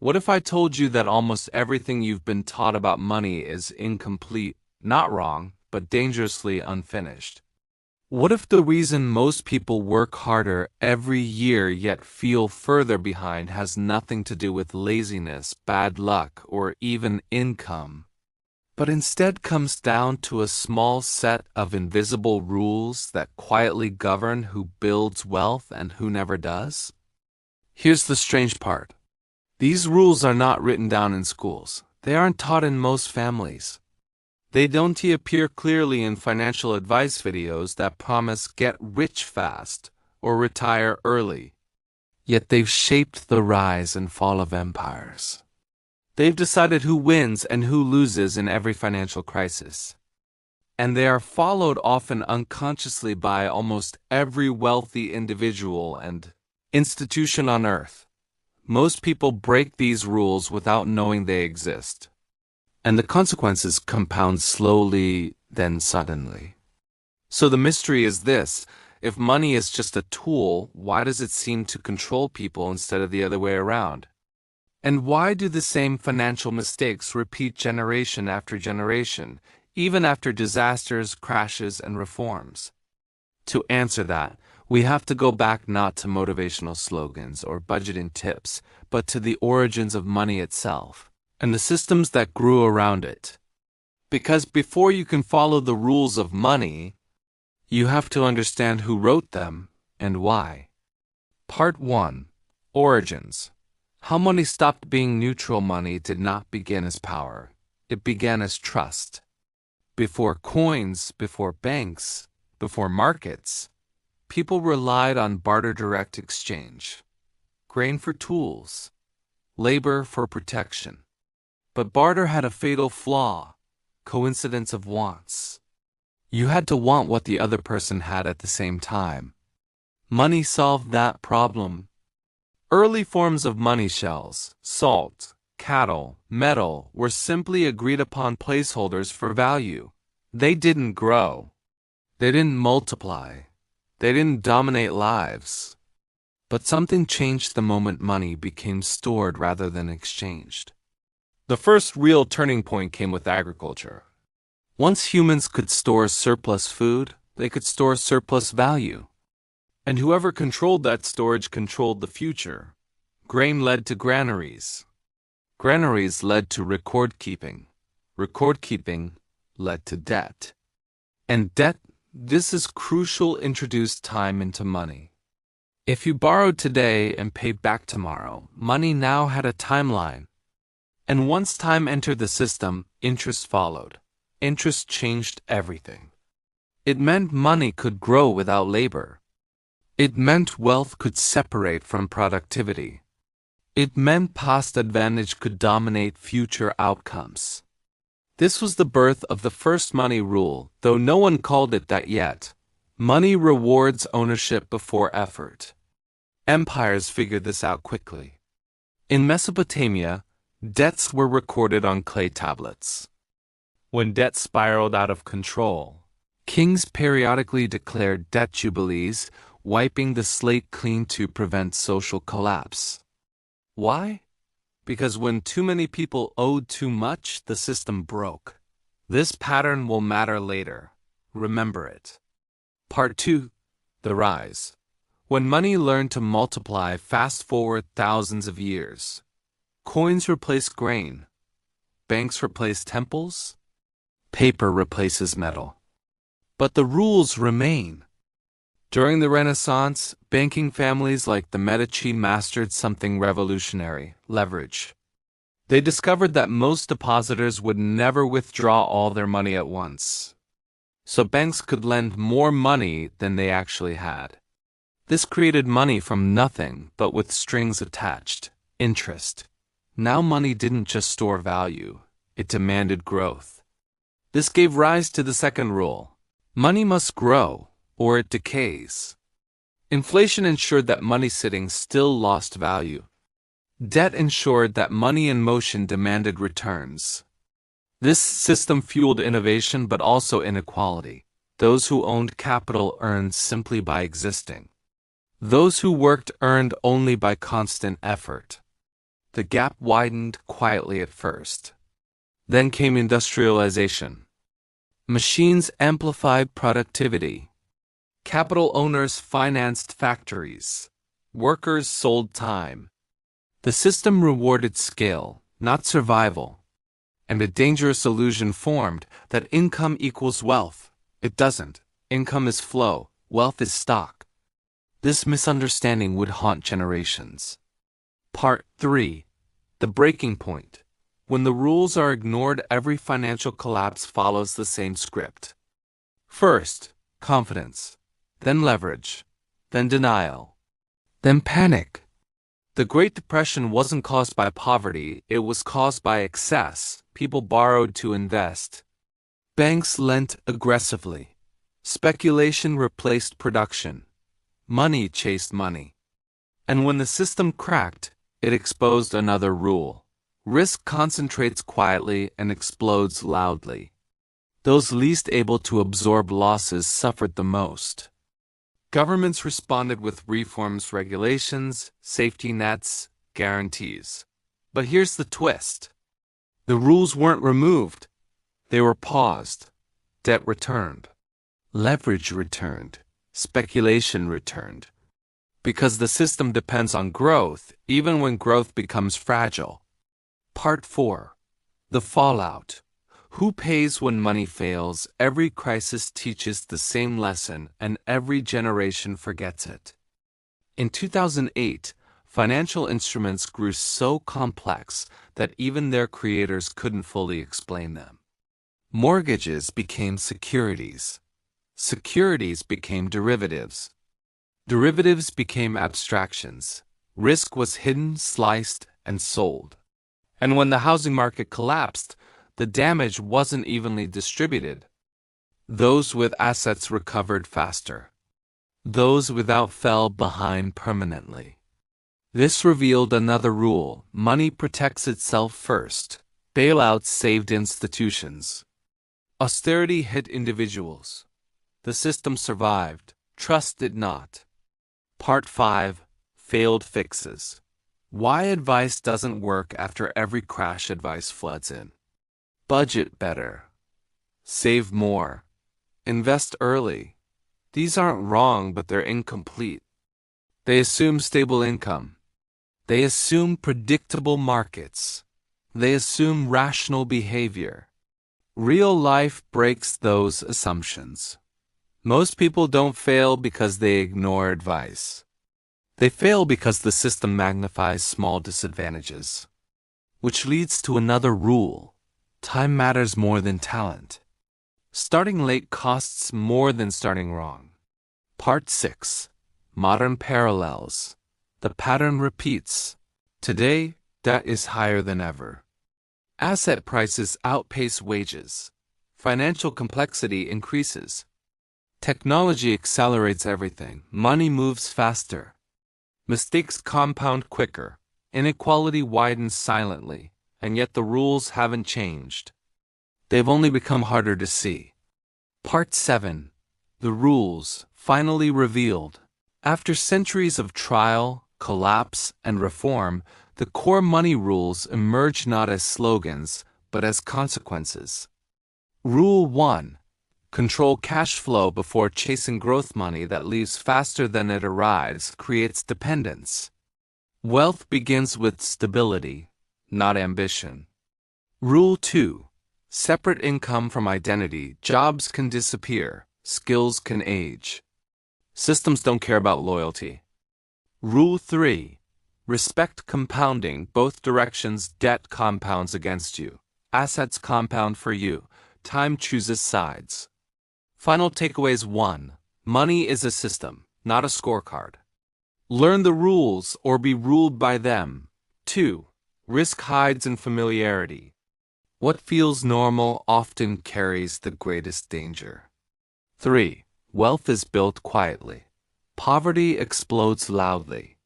What if I told you that almost everything you've been taught about money is incomplete, not wrong, but dangerously unfinished? What if the reason most people work harder every year yet feel further behind has nothing to do with laziness, bad luck, or even income, but instead comes down to a small set of invisible rules that quietly govern who builds wealth and who never does? Here's the strange part. These rules are not written down in schools. They aren't taught in most families. They don't appear clearly in financial advice videos that promise get rich fast or retire early. Yet they've shaped the rise and fall of empires. They've decided who wins and who loses in every financial crisis. And they are followed often unconsciously by almost every wealthy individual and institution on earth. Most people break these rules without knowing they exist. And the consequences compound slowly, then suddenly. So the mystery is this: if money is just a tool, why does it seem to control people instead of the other way around? And why do the same financial mistakes repeat generation after generation, even after disasters, crashes, and reforms? To answer that, we have to go back not to motivational slogans or budgeting tips, but to the origins of money itself and the systems that grew around it. Because before you can follow the rules of money, you have to understand who wrote them and why. Part 1. Origins. How money stopped being neutral money did not begin as power. It began as trust. Before coins, before banks, before markets, people relied on barter direct exchange. Grain for tools, labor for protection. But barter had a fatal flaw: coincidence of wants. You had to want what the other person had at the same time. Money solved that problem. Early forms of money, shells, salt, cattle, metal, were simply agreed upon placeholders for value. They didn't grow. They didn't multiply. They didn't dominate lives. But something changed the moment money became stored rather than exchanged. The first real turning point came with agriculture. Once humans could store surplus food, they could store surplus value. And whoever controlled that storage controlled the future. Grain led to granaries. Granaries led to record keeping. Record keeping led to debt. And debt, this is crucial, introduced time into money. If you borrowed today and paid back tomorrow, money now had a timeline. And once time entered the system, interest followed. Interest changed everything. It meant money could grow without labor. It meant wealth could separate from productivity. It meant past advantage could dominate future outcomes. This was the birth of the first money rule, though no one called it that yet. Money rewards ownership before effort. Empires figured this out quickly. In Mesopotamia, debts were recorded on clay tablets. When debt spiraled out of control, kings periodically declared debt jubilees, wiping the slate clean to prevent social collapse. Why? Because when too many people owed too much, the system broke. This pattern will matter later. Remember it. Part 2. The rise. When money learned to multiply, fast forward thousands of years. Coins replace grain. Banks replace temples. Paper replaces metal. But the rules remain. During the Renaissance, banking families like the Medici mastered something revolutionary: leverage. They discovered that most depositors would never withdraw all their money at once. So banks could lend more money than they actually had. This created money from nothing, but with strings attached: interest. Now money didn't just store value, it demanded growth. This gave rise to the second rule: money must grow, or it decays. Inflation ensured that money sitting still lost value. Debt ensured that money in motion demanded returns. This system fueled innovation but also inequality. Those who owned capital earned simply by existing. Those who worked earned only by constant effort. The gap widened quietly at first. Then came industrialization. Machines amplified productivity. Capital owners financed factories. Workers sold time. The system rewarded skill, not survival. And a dangerous illusion formed that income equals wealth. It doesn't. Income is flow, wealth is stock. This misunderstanding would haunt generations. Part 3. The breaking point. When the rules are ignored, every financial collapse follows the same script. First, confidence. Then leverage. Then denial. Then panic. The Great Depression wasn't caused by poverty, it was caused by excess. People borrowed to invest. Banks lent aggressively. Speculation replaced production. Money chased money. And when the system cracked, it exposed another rule. Risk concentrates quietly and explodes loudly. Those least able to absorb losses suffered the most. Governments responded with reforms, regulations, safety nets, guarantees. But here's the twist. The rules weren't removed. They were paused. Debt returned. Leverage returned. Speculation returned. Because the system depends on growth, even when growth becomes fragile. Part 4. The fallout. Who pays when money fails? Every crisis teaches the same lesson, and every generation forgets it. In 2008, financial instruments grew so complex that even their creators couldn't fully explain them. Mortgages became securities. Securities became derivatives. Derivatives became abstractions. Risk was hidden, sliced, and sold. And when the housing market collapsed, the damage wasn't evenly distributed. Those with assets recovered faster. Those without fell behind permanently. This revealed another rule: money protects itself first. Bailouts saved institutions. Austerity hit individuals. The system survived. Trust did not. Part 5. Failed fixes. Why advice doesn't work after every crash. Advice floods in. Budget better. Save more. Invest early. These aren't wrong, but they're incomplete. They assume stable income. They assume predictable markets. They assume rational behavior. Real life breaks those assumptions. Most people don't fail because they ignore advice. They fail because the system magnifies small disadvantages. Which leads to another rule: time matters more than talent. Starting late costs more than starting wrong. Part 6. Modern parallels. The pattern repeats. Today, debt is higher than ever. Asset prices outpace wages. Financial complexity increases. Technology accelerates everything. Money moves faster. Mistakes compound quicker. Inequality widens silently, and yet the rules haven't changed. They've only become harder to see. Part 7. The rules, finally revealed. After centuries of trial, collapse, and reform, the core money rules emerge not as slogans, but as consequences. Rule 1. Control cash flow before chasing growth. Money that leaves faster than it arrives creates dependence. Wealth begins with stability, not ambition. Rule 2. Separate income from identity. Jobs can disappear. Skills can age. Systems don't care about loyalty. Rule 3. Respect compounding. Both directions. Debt compounds against you. Assets compound for you. Time chooses sides. Final takeaways. 1. Money is a system, not a scorecard. Learn the rules or be ruled by them. 2. Risk hides in familiarity. What feels normal often carries the greatest danger. 3. Wealth is built quietly. Poverty explodes loudly.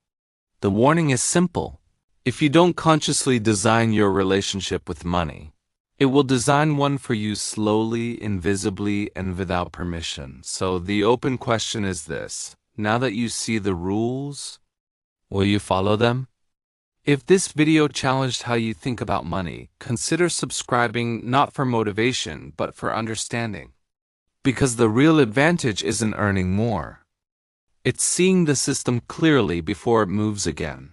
The warning is simple. If you don't consciously design your relationship with money, it will design one for you slowly, invisibly, and without permission. So the open question is this: now that you see the rules, will you follow them? If this video challenged how you think about money, consider subscribing not for motivation but for understanding. Because the real advantage isn't earning more. It's seeing the system clearly before it moves again.